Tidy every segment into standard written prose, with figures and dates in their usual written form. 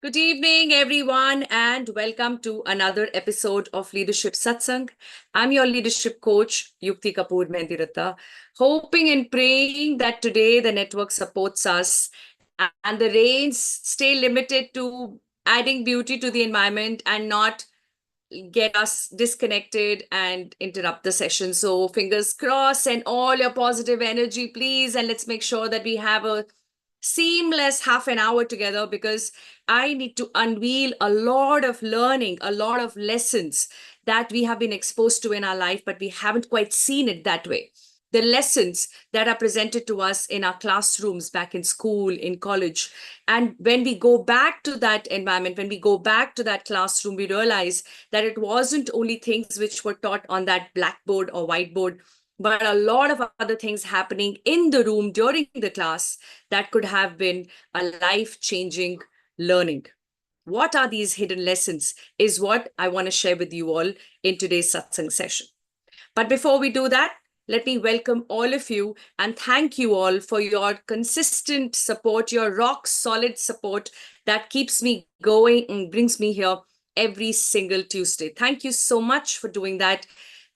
Good evening, everyone, and welcome to another episode of Leadership Satsang. I'm your leadership coach, Yukti Kapoor Mendiratta, hoping and praying that today the network supports us and the rains stay limited to adding beauty to the environment and not get us disconnected and interrupt the session. So, fingers crossed and all your positive energy, please. And let's make sure that we have a seamless half an hour together because I need to unveil a lot of learning, a lot of lessons that we have been exposed to in our life, but we haven't quite seen it that way. The lessons that are presented to us in our classrooms back in school, in college. And when we go back to that environment, when we go back to that classroom, we realize that it wasn't only things which were taught on that blackboard or whiteboard, but a lot of other things happening in the room during the class that could have been a life-changing learning. What are these hidden lessons is what I want to share with you all in today's satsang session. But before we do that, let me welcome all of you and thank you all for your consistent support, your rock solid support that keeps me going and brings me here every single Tuesday. Thank you so much for doing that.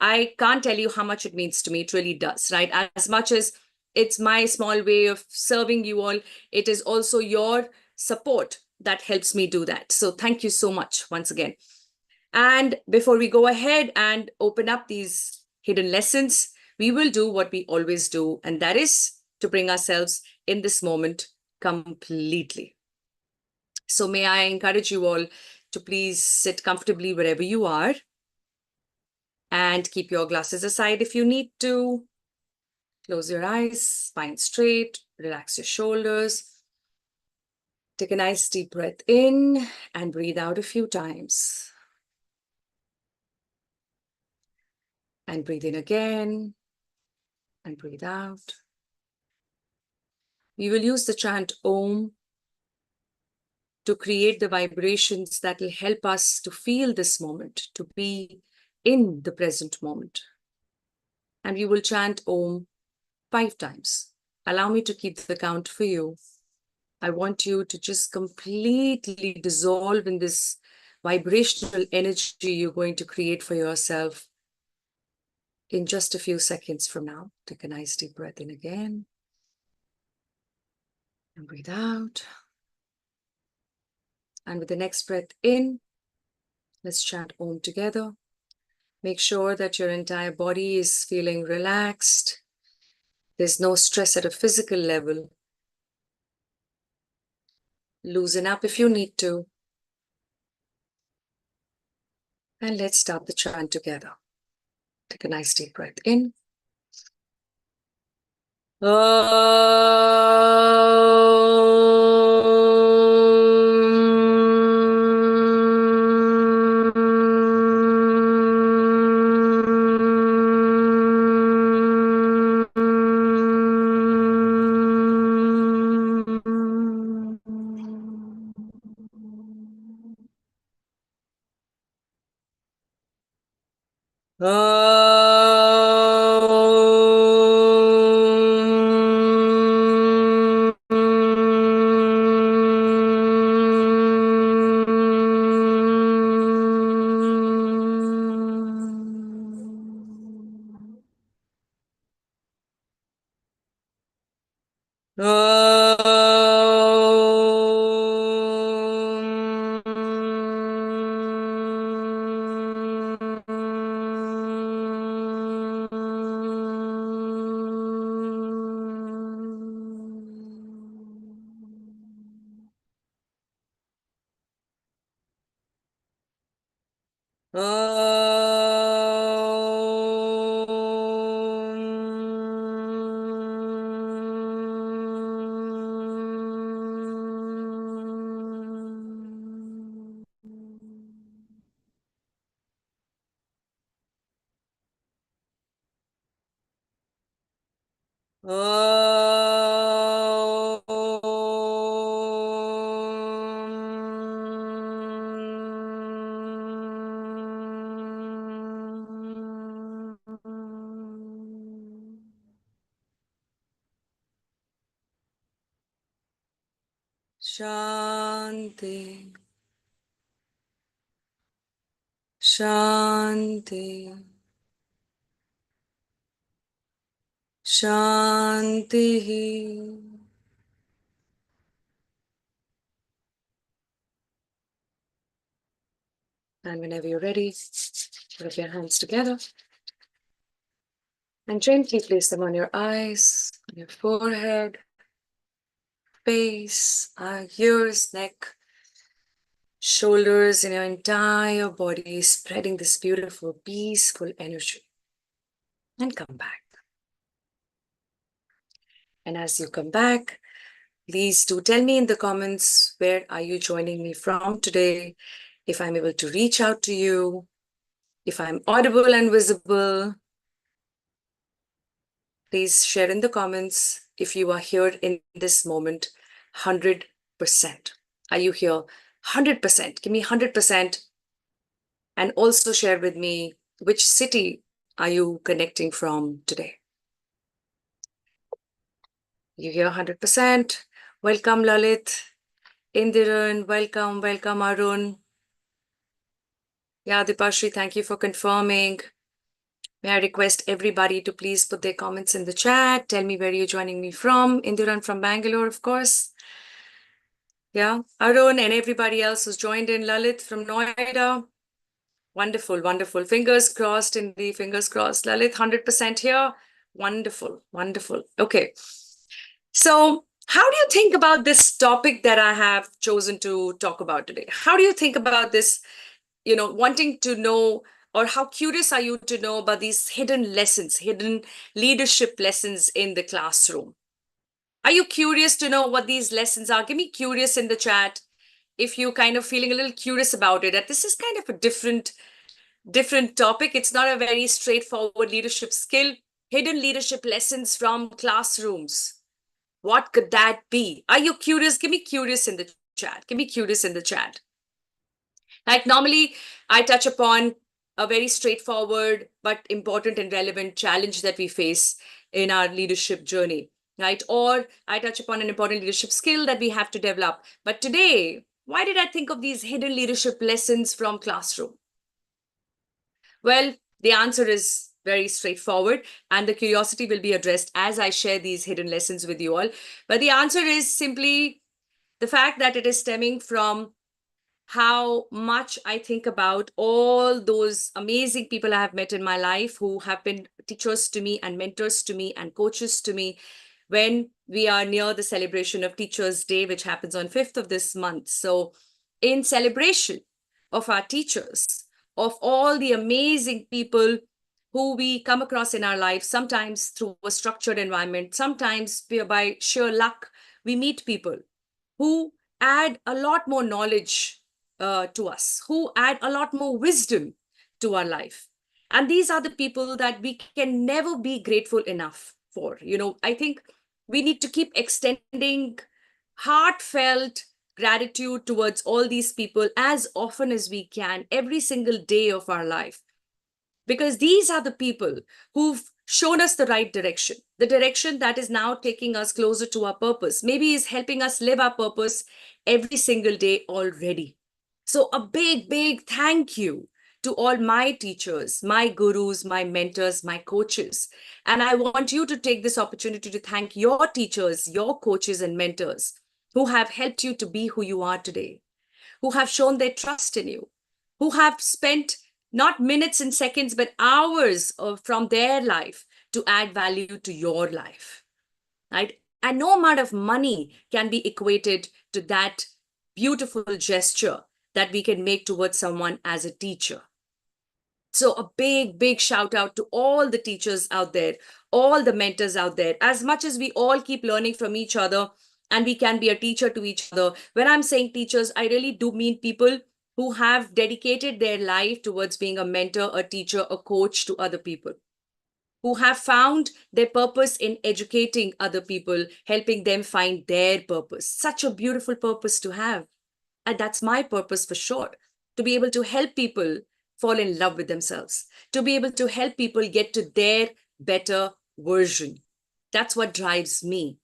I can't tell you how much it means to me. It really does, right? As much as it's my small way of serving you all, it is also your support that helps me do that. So thank you so much once again. And before we go ahead and open up these hidden lessons, we will do what we always do, and that is to bring ourselves in this moment completely. So may I encourage you all to please sit comfortably wherever you are and keep your glasses aside if you need to. Close your eyes, spine straight, relax your shoulders. Take a nice deep breath in and breathe out a few times. And breathe in again and breathe out. We will use the chant Om to create the vibrations that will help us to feel this moment, to be in the present moment. And we will chant Om 5 times. Allow me to keep the count for you. I want you to just completely dissolve in this vibrational energy you're going to create for yourself in just a few seconds from now. Take a nice deep breath in again. And breathe out. And with the next breath in, let's chant Om together. Make sure that your entire body is feeling relaxed. There's no stress at a physical level. Loosen up if you need to. And let's start the chant together. Take a nice deep breath in. Shanti. Shanti. Shanti. And whenever you're ready, put your hands together and gently place them on your eyes, on your forehead, face, ears, neck, shoulders, in your entire body, spreading this beautiful, peaceful energy. And come back. And as you come back, please do tell me in the comments, where are you joining me from today? If I'm able to reach out to you, if I'm audible and visible, please share in the comments if you are here in this moment, 100%. Are you here? 100%. Give me 100%. And also share with me which city are you connecting from today. You hear 100%. Welcome, Lalit. Indiran, welcome. Welcome, Arun. Yeah, Dipashri, thank you for confirming. May I request everybody to please put their comments in the chat. Tell me where you're joining me from. Indiran from Bangalore, of course. Yeah, Arun and everybody else who's joined in. Lalit from Noida. Wonderful, wonderful. Fingers crossed, Indy, fingers crossed. Lalit, 100% here. Wonderful, wonderful. Okay. So how do you think about this topic that I have chosen to talk about today? How do you think about this, wanting to know, or how curious are you to know about these hidden lessons, hidden leadership lessons in the classroom? Are you curious to know what these lessons are? Give me curious in the chat if you kind of feeling a little curious about it. That this is kind of a different topic. It's not a very straightforward leadership skill. Hidden leadership lessons from classrooms. What could that be? Are you curious? Give me curious in the chat. Give me curious in the chat. Like normally, I touch upon a very straightforward but important and relevant challenge that we face in our leadership journey, right? Or I touch upon an important leadership skill that we have to develop. But today, why did I think of these hidden leadership lessons from classroom? Well, the answer is very straightforward, and the curiosity will be addressed as I share these hidden lessons with you all. But the answer is simply the fact that it is stemming from how much I think about all those amazing people I have met in my life who have been teachers to me and mentors to me and coaches to me when we are near the celebration of Teachers' Day, which happens on 5th of this month. So in celebration of our teachers, of all the amazing people who we come across in our life, sometimes through a structured environment, sometimes by sheer luck, we meet people who add a lot more knowledge to us, who add a lot more wisdom to our life. And these are the people that we can never be grateful enough for. I think we need to keep extending heartfelt gratitude towards all these people as often as we can, every single day of our life. Because these are the people who've shown us the right direction, the direction that is now taking us closer to our purpose, maybe is helping us live our purpose every single day already. So a big, big thank you to all my teachers, my gurus, my mentors, my coaches. And I want you to take this opportunity to thank your teachers, your coaches and mentors who have helped you to be who you are today, who have shown their trust in you, who have spent not minutes and seconds, but hours from their life to add value to your life, right? And no amount of money can be equated to that beautiful gesture that we can make towards someone as a teacher. So a big, big shout out to all the teachers out there, all the mentors out there. As much as we all keep learning from each other and we can be a teacher to each other, when I'm saying teachers, I really do mean people who have dedicated their life towards being a mentor, a teacher, a coach to other people, who have found their purpose in educating other people, helping them find their purpose. Such a beautiful purpose to have. And that's my purpose for sure, to be able to help people fall in love with themselves, to be able to help people get to their better version. That's what drives me.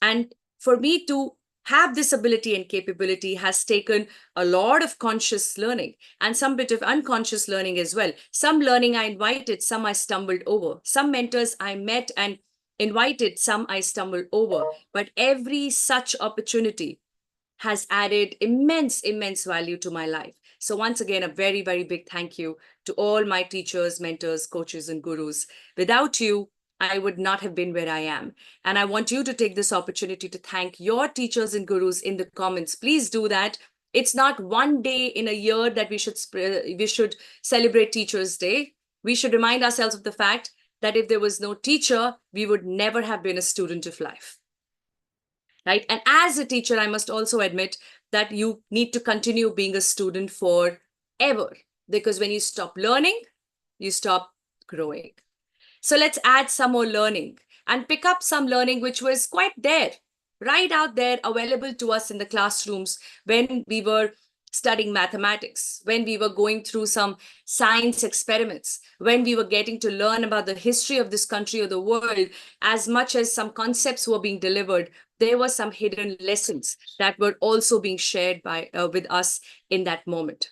And for me to have this ability and capability has taken a lot of conscious learning and some bit of unconscious learning as well. Some learning I invited, some I stumbled over. Some mentors I met and invited, some I stumbled over. But every such opportunity has added immense value to my life. So once again, a very big thank you to all my teachers, mentors, coaches, and gurus. Without you, I would not have been where I am. And I want you to take this opportunity to thank your teachers and gurus in the comments. Please do that. It's not one day in a year that we should celebrate Teachers' Day. We should remind ourselves of the fact that if there was no teacher, we would never have been a student of life. Right? And as a teacher, I must also admit that you need to continue being a student forever, because when you stop learning, you stop growing. So let's add some more learning and pick up some learning which was quite there, right out there, available to us in the classrooms when we were studying mathematics, when we were going through some science experiments, when we were getting to learn about the history of this country or the world. As much as some concepts were being delivered, there were some hidden lessons that were also being shared with us in that moment.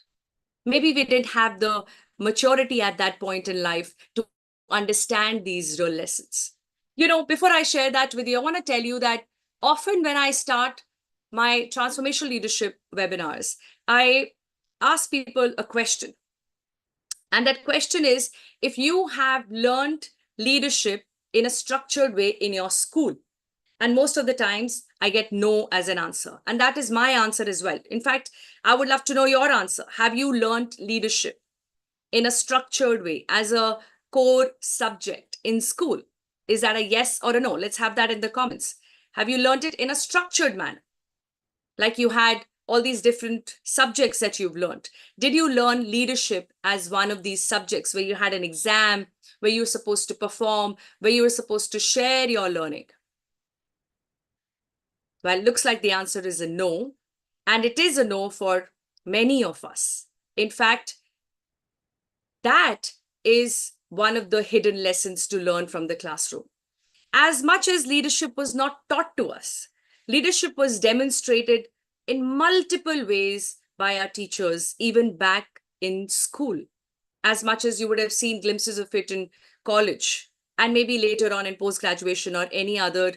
Maybe we didn't have the maturity at that point in life to understand these real lessons. Before I share that with you, I want to tell you that often when I start my transformational leadership webinars, I ask people a question. And that question is, if you have learned leadership in a structured way in your school, and most of the times I get no as an answer. And that is my answer as well. In fact, I would love to know your answer. Have you learned leadership in a structured way as a core subject in school? Is that a yes or a no? Let's have that in the comments. Have you learned it in a structured manner? Like you had all these different subjects that you've learned. Did you learn leadership as one of these subjects where you had an exam, where you were supposed to perform, where you were supposed to share your learning? Well, it looks like the answer is a no. And it is a no for many of us. In fact, that is one of the hidden lessons to learn from the classroom. As much as leadership was not taught to us, leadership was demonstrated in multiple ways by our teachers, even back in school. As much as you would have seen glimpses of it in college, and maybe later on in post-graduation or any other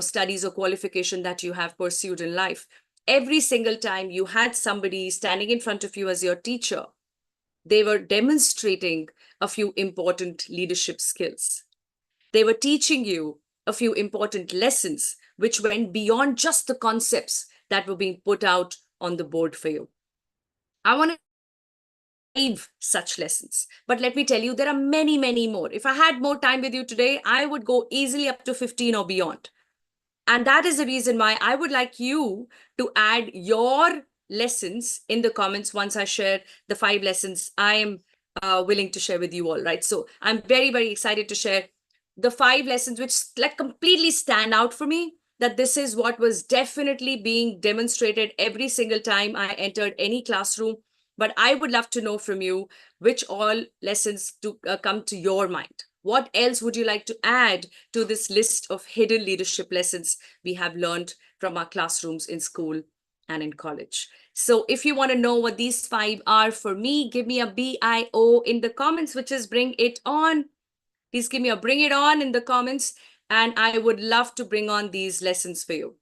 studies or qualification that you have pursued in life. Every single time you had somebody standing in front of you as your teacher, they were demonstrating a few important leadership skills. They were teaching you a few important lessons which went beyond just the concepts that were being put out on the board for you. I want to 5 such lessons. But let me tell you, there are many more. If I had more time with you today, I would go easily up to 15 or beyond. And that is the reason why I would like you to add your lessons in the comments once I share the 5 lessons I am willing to share with you all, right? So I'm very excited to share the 5 lessons which like completely stand out for me, that this is what was definitely being demonstrated every single time I entered any classroom. But I would love to know from you which all lessons to come to your mind. What else would you like to add to this list of hidden leadership lessons we have learned from our classrooms in school and in college? So if you want to know what these 5 are for me, give me a BIO in the comments, which is bring it on. Please give me a bring it on in the comments, and I would love to bring on these lessons for you.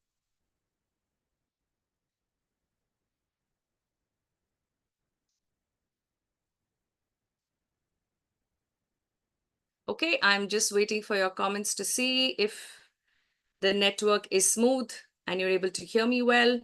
Okay, I'm just waiting for your comments to see if the network is smooth and you're able to hear me well.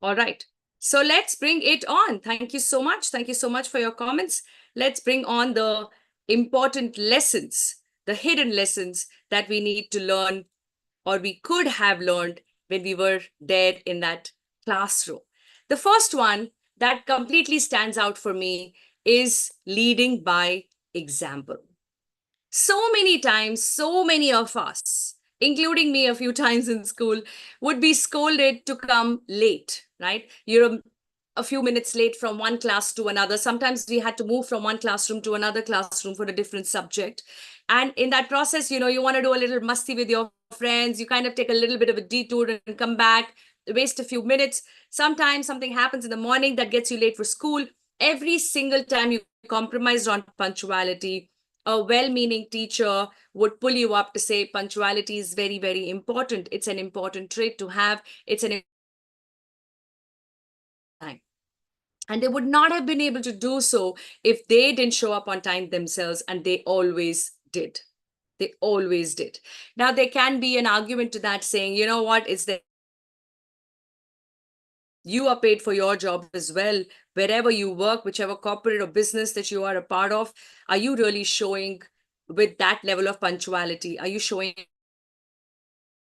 All right, so let's bring it on. Thank you so much. Thank you so much for your comments. Let's bring on the important lessons, the hidden lessons that we need to learn, or we could have learned when we were there in that classroom. The first one that completely stands out for me is leading by example. So many times, so many of us including me a few times in school, would be scolded to come late, right? You're a few minutes late from one class to another. Sometimes we had to move from one classroom to another classroom for a different subject. And in that process, you want to do a little musty with your friends. You kind of take a little bit of a detour and come back, waste a few minutes. Sometimes something happens in the morning that gets you late for school. Every single time you compromised on punctuality, a well-meaning teacher would pull you up to say punctuality is very, very important. It's an important trait to have. It's an time. And they would not have been able to do so if they didn't show up on time themselves, and they always did. They always did. Now, there can be an argument to that saying, you know what, it's that you are paid for your job as well. Wherever you work, whichever corporate or business that you are a part of, are you really showing with that level of punctuality? Are you showing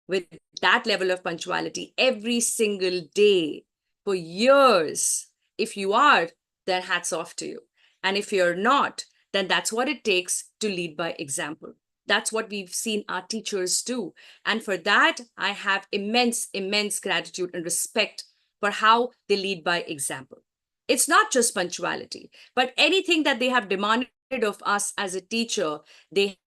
with that level of punctuality every single day for years? If you are, then hats off to you. And if you're not, then that's what it takes to lead by example. That's what we've seen our teachers do. And for that, I have immense, immense gratitude and respect for how they lead by example. It's not just punctuality, but anything that they have demanded of us as a teacher, they